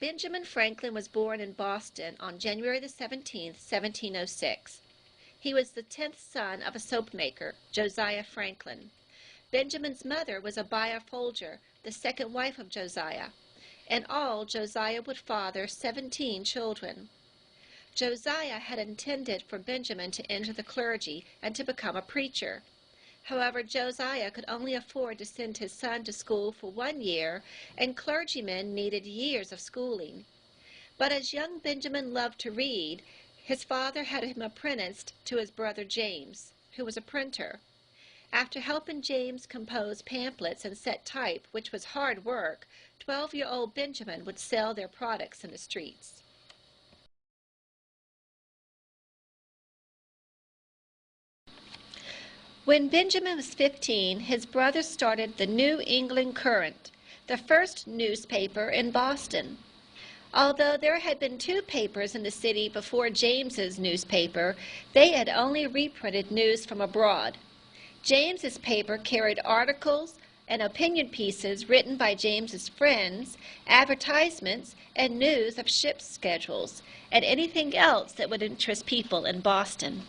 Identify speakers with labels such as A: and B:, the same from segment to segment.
A: Benjamin Franklin was born in Boston on January the 17th, 1706. He was the 10th son of a soap maker, Josiah Franklin. Benjamin's mother was Abiah Folger, the second wife of Josiah. In all, Josiah would father 17 children. Josiah had intended for Benjamin to enter the clergy and to become a preacher. However, Josiah could only afford to send his son to school for 1 year, and clergymen needed years of schooling. But as young Benjamin loved to read, his father had him apprenticed to his brother James, who was a printer. After helping James compose pamphlets and set type, which was hard work, 12-year-old Benjamin would sell their products in the streets. When Benjamin was 15, his brother started the New England Courant, the first newspaper in Boston. Although there had been 2 papers in the city before James's newspaper, they had only reprinted news from abroad. James's paper carried articles and opinion pieces written by James's friends, advertisements, and news of ship schedules, and anything else that would interest people in Boston.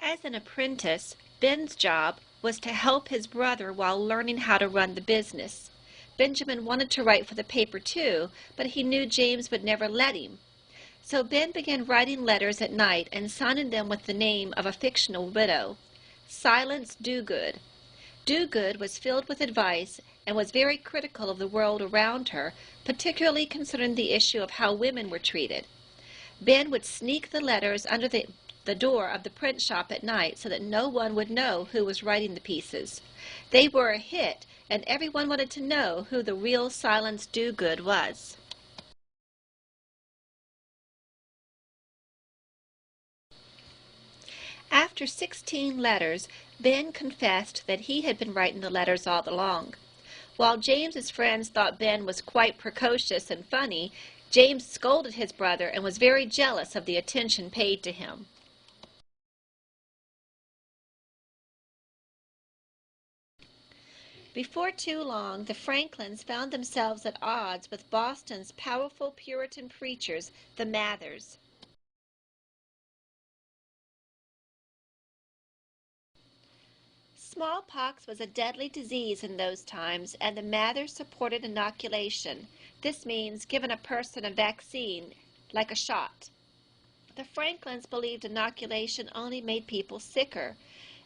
A: As an apprentice, Ben's job was to help his brother while learning how to run the business. Benjamin wanted to write for the paper too, but he knew James would never let him. So Ben began writing letters at night and signing them with the name of a fictional widow, Silence Dogood. Dogood was filled with advice and was very critical of the world around her, particularly concerning the issue of how women were treated. Ben would sneak the letters under the door of the print shop at night so that no one would know who was writing the pieces. They were a hit, and everyone wanted to know who the real Silence Dogood was. After 16 letters, Ben confessed that he had been writing the letters all along. While James's friends thought Ben was quite precocious and funny, James scolded his brother and was very jealous of the attention paid to him. Before too long, the Franklins found themselves at odds with Boston's powerful Puritan preachers, the Mathers. Smallpox was a deadly disease in those times, and the Mathers supported inoculation. This means giving a person a vaccine, like a shot. The Franklins believed inoculation only made people sicker.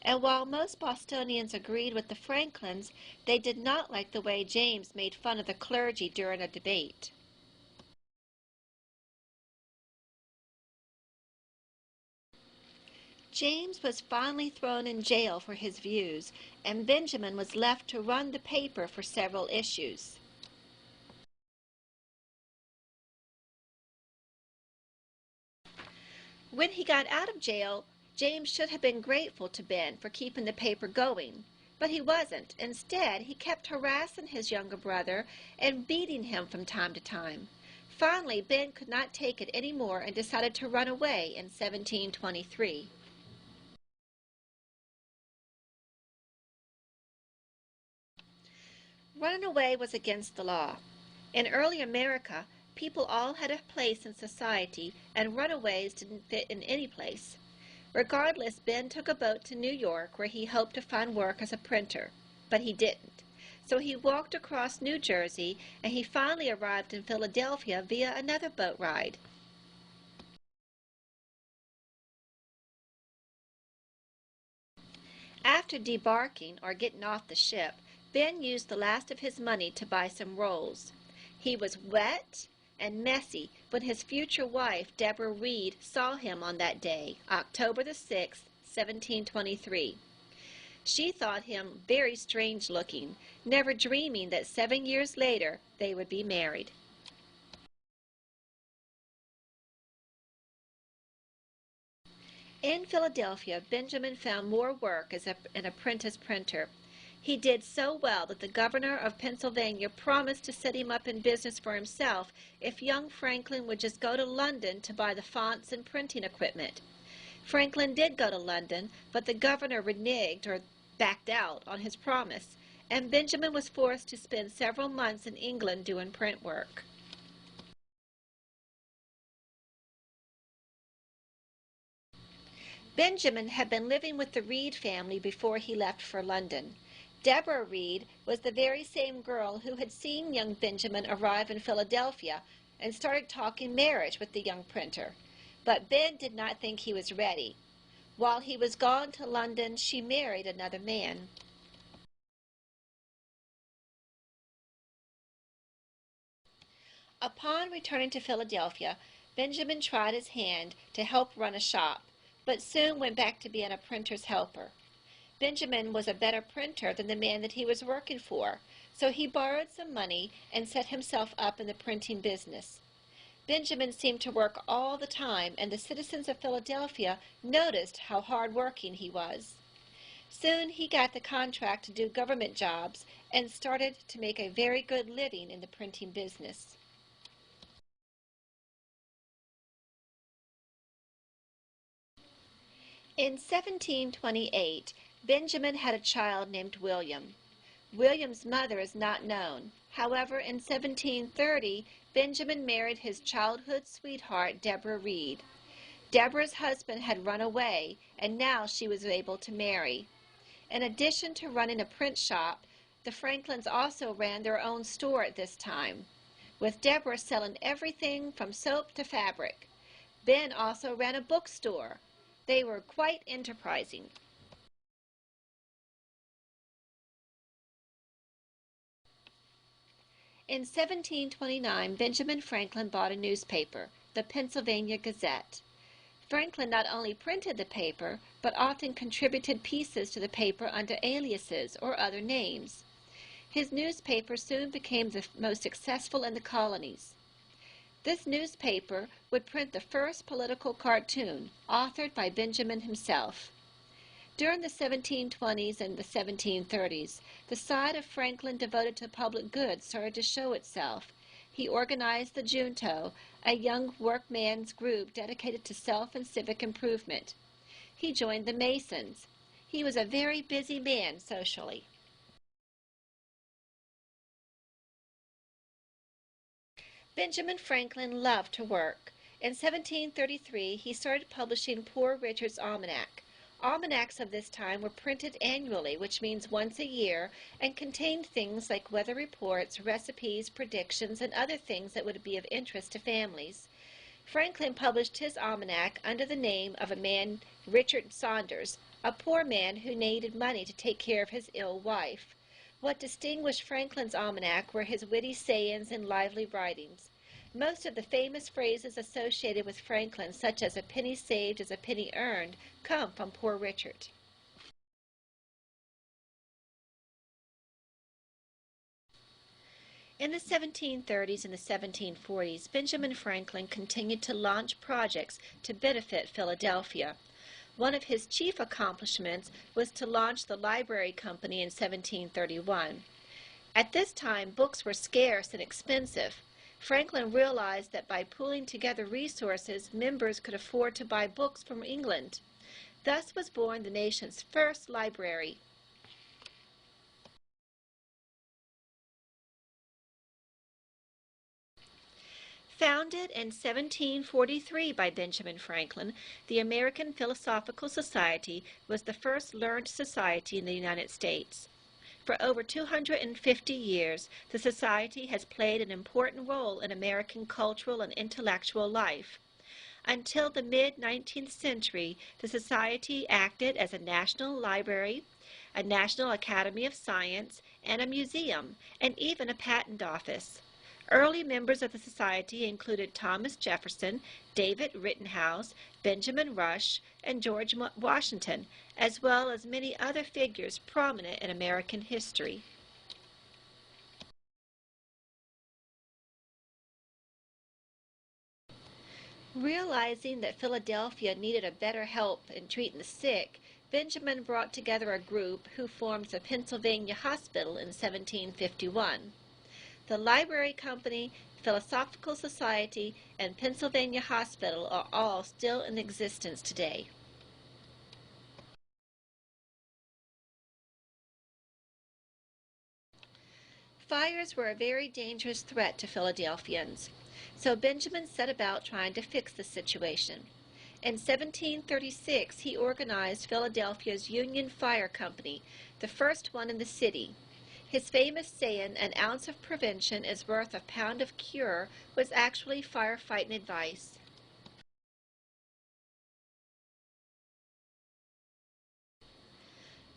A: And while most Bostonians agreed with the Franklins, they did not like the way James made fun of the clergy during a debate. James was finally thrown in jail for his views, and Benjamin was left to run the paper for several issues. When he got out of jail, James should have been grateful to Ben for keeping the paper going, but he wasn't. Instead, he kept harassing his younger brother and beating him from time to time. Finally, Ben could not take it any more and decided to run away in 1723. Running away was against the law. In early America, people all had a place in society, and runaways didn't fit in any place. Regardless, Ben took a boat to New York where he hoped to find work as a printer, but he didn't. So he walked across New Jersey, and he finally arrived in Philadelphia via another boat ride. After debarking, or getting off the ship, Ben used the last of his money to buy some rolls. He was wet and messy when his future wife, Deborah Reed, saw him on that day, October the 6th, 1723. She thought him very strange-looking, never dreaming that 7 years later they would be married. In Philadelphia, Benjamin found more work as an apprentice printer. He did so well that the governor of Pennsylvania promised to set him up in business for himself if young Franklin would just go to London to buy the fonts and printing equipment. Franklin did go to London, but the governor reneged, or backed out on his promise, and Benjamin was forced to spend several months in England doing print work. Benjamin had been living with the Reed family before he left for London. Deborah Reed was the very same girl who had seen young Benjamin arrive in Philadelphia and started talking marriage with the young printer. But Ben did not think he was ready. While he was gone to London, she married another man. Upon returning to Philadelphia, Benjamin tried his hand to help run a shop, but soon went back to being a printer's helper. Benjamin was a better printer than the man that he was working for, so he borrowed some money and set himself up in the printing business. Benjamin seemed to work all the time, and the citizens of Philadelphia noticed how hard-working he was. Soon he got the contract to do government jobs and started to make a very good living in the printing business. In 1728, Benjamin had a child named William. William's mother is not known. However, in 1730, Benjamin married his childhood sweetheart, Deborah Reed. Deborah's husband had run away, and now she was able to marry. In addition to running a print shop, the Franklins also ran their own store at this time, with Deborah selling everything from soap to fabric. Ben also ran a bookstore. They were quite enterprising. In 1729, Benjamin Franklin bought a newspaper, the Pennsylvania Gazette. Franklin not only printed the paper, but often contributed pieces to the paper under aliases or other names. His newspaper soon became the most successful in the colonies. This newspaper would print the first political cartoon, authored by Benjamin himself. During the 1720s and the 1730s, the side of Franklin devoted to public good started to show itself. He organized the Junto, a young workman's group dedicated to self and civic improvement. He joined the Masons. He was a very busy man socially. Benjamin Franklin loved to work. In 1733, he started publishing Poor Richard's Almanac. Almanacs of this time were printed annually, which means once a year, and contained things like weather reports, recipes, predictions, and other things that would be of interest to families. Franklin published his almanac under the name of a man, Richard Saunders, a poor man who needed money to take care of his ill wife. What distinguished Franklin's almanac were his witty sayings and lively writings. Most of the famous phrases associated with Franklin, such as "a penny saved is a penny earned," come from Poor Richard. In the 1730s and the 1740s, Benjamin Franklin continued to launch projects to benefit Philadelphia. One of his chief accomplishments was to launch the Library Company in 1731. At this time, books were scarce and expensive. Franklin realized that by pooling together resources, members could afford to buy books from England. Thus was born the nation's first library. Founded in 1743 by Benjamin Franklin, the American Philosophical Society was the first learned society in the United States. For over 250 years, the society has played an important role in American cultural and intellectual life. Until the mid-19th century, the society acted as a national library, a National Academy of Science, and a museum, and even a patent office. Early members of the society included Thomas Jefferson, David Rittenhouse, Benjamin Rush, and George Washington, as well as many other figures prominent in American history. Realizing that Philadelphia needed a better help in treating the sick, Benjamin brought together a group who formed the Pennsylvania Hospital in 1751. The Library Company, Philosophical Society, and Pennsylvania Hospital are all still in existence today. fires were a very dangerous threat to Philadelphians, so Benjamin set about trying to fix the situation. In 1736, he organized Philadelphia's Union Fire Company, the first one in the city. His famous saying, "An ounce of prevention is worth a pound of cure," was actually firefighting advice.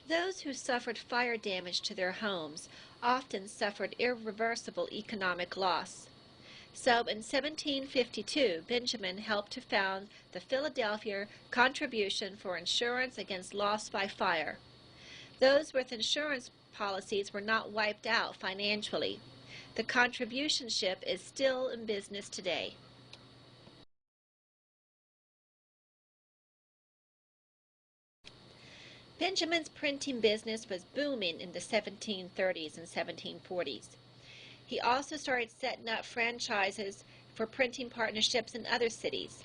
A: Those who suffered fire damage to their homes often suffered irreversible economic loss. So in 1752, Benjamin helped to found the Philadelphia Contribution for Insurance Against Loss by Fire. Those with insurance policies were not wiped out financially. The contributionship is still in business today. Benjamin's printing business was booming in the 1730s and 1740s. He also started setting up franchises for printing partnerships in other cities.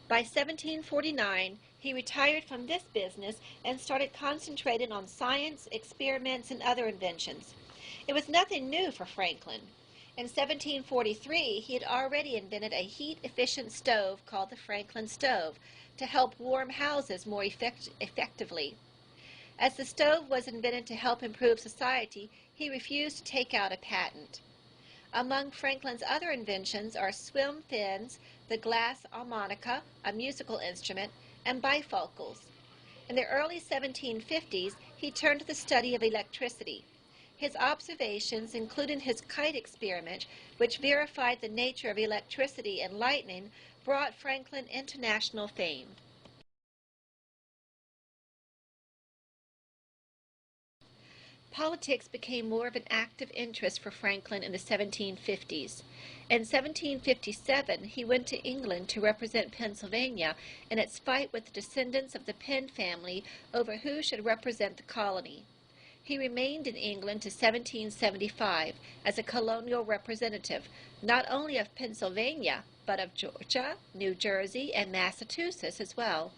A: By 1749, he retired from this business and started concentrating on science, experiments, and other inventions. It was nothing new for Franklin. In 1743, he had already invented a heat-efficient stove called the Franklin stove to help warm houses more effectively. As the stove was invented to help improve society, he refused to take out a patent. Among Franklin's other inventions are swim fins, the glass harmonica, a musical instrument, and bifocals. In the early 1750s, he turned to the study of electricity. His observations, including his kite experiment, which verified the nature of electricity and lightning, brought Franklin international fame. Politics became more of an active interest for Franklin in the 1750s. In 1757, he went to England to represent Pennsylvania in its fight with the descendants of the Penn family over who should represent the colony. He remained in England to 1775 as a colonial representative, not only of Pennsylvania, but of Georgia, New Jersey, and Massachusetts as well.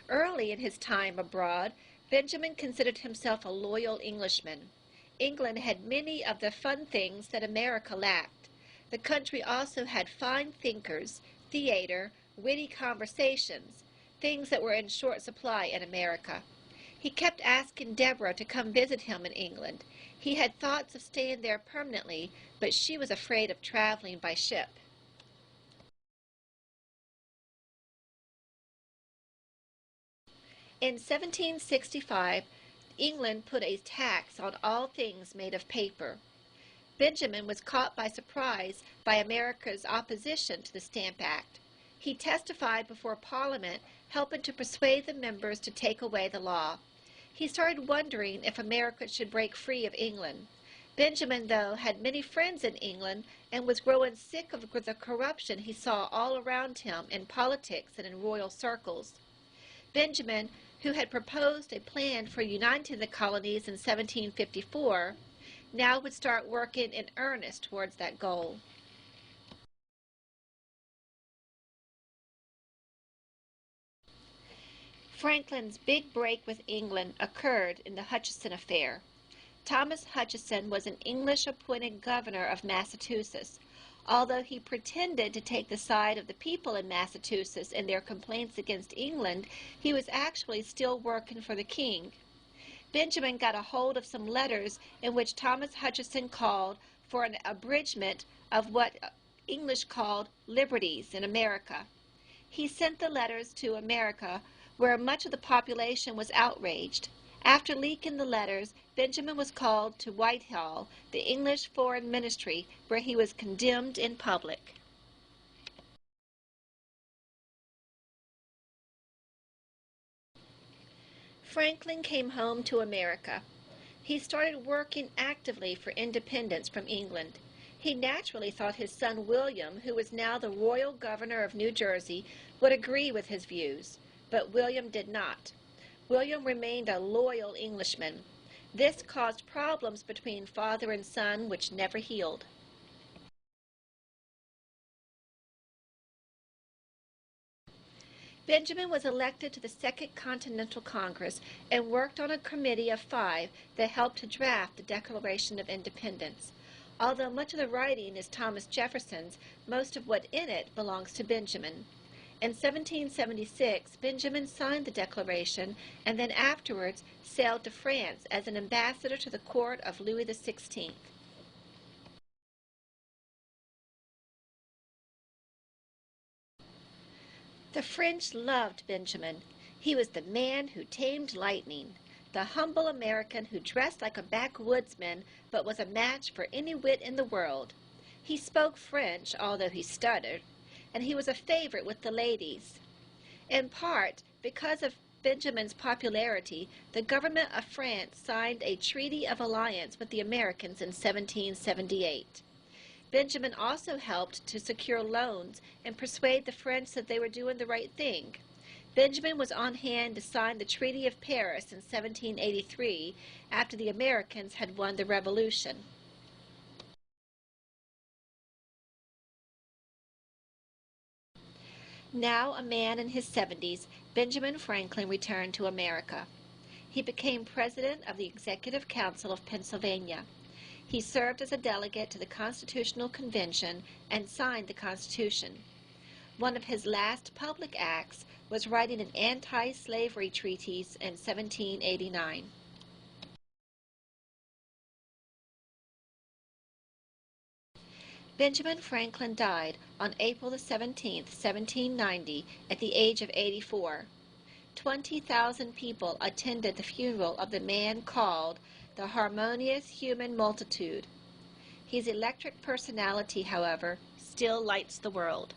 A: Early in his time abroad, Benjamin considered himself a loyal Englishman. England had many of the fun things that America lacked. The country also had fine thinkers, theater, witty conversations, things that were in short supply in America. He kept asking Deborah to come visit him in England. He had thoughts of staying there permanently, but she was afraid of traveling by ship. In 1765, England put a tax on all things made of paper. Benjamin was caught by surprise by America's opposition to the Stamp Act. He testified before Parliament, helping to persuade the members to take away the law. He started wondering if America should break free of England. Benjamin, though, had many friends in England and was growing sick of the corruption he saw all around him in politics and in royal circles. Benjamin, who had proposed a plan for uniting the colonies in 1754, now would start working in earnest towards that goal. Franklin's big break with England occurred in the Hutchinson affair. Thomas Hutchinson was an English-appointed governor of Massachusetts. Although he pretended to take the side of the people in Massachusetts in their complaints against England, he was actually still working for the king. Benjamin got a hold of some letters in which Thomas Hutchinson called for an abridgment of what English called liberties in America. He sent the letters to America, where much of the population was outraged. After leaking the letters, Benjamin was called to Whitehall, the English Foreign Ministry, where he was condemned in public. Franklin came home to America. He started working actively for independence from England. He naturally thought his son William, who was now the royal governor of New Jersey, would agree with his views, but William did not. William remained a loyal Englishman. This caused problems between father and son which never healed. Benjamin was elected to the Second Continental Congress and worked on a committee of 5 that helped to draft the Declaration of Independence. Although much of the writing is Thomas Jefferson's, most of what in it belongs to Benjamin. In 1776, Benjamin signed the Declaration and then afterwards sailed to France as an ambassador to the court of Louis XVI. The French loved Benjamin. He was the man who tamed lightning, the humble American who dressed like a backwoodsman but was a match for any wit in the world. He spoke French, although he stuttered, and he was a favorite with the ladies. In part, because of Benjamin's popularity, the government of France signed a treaty of alliance with the Americans in 1778. Benjamin also helped to secure loans and persuade the French that they were doing the right thing. Benjamin was on hand to sign the Treaty of Paris in 1783 after the Americans had won the Revolution. Now a man in his 70s, Benjamin Franklin returned to America. He became president of the Executive Council of Pennsylvania. He served as a delegate to the Constitutional Convention and signed the Constitution. One of his last public acts was writing an anti-slavery treatise in 1789. Benjamin Franklin died on April 17, 1790, at the age of 84. 20,000 people attended the funeral of the man called the harmonious human multitude. His electric personality, however, still lights the world.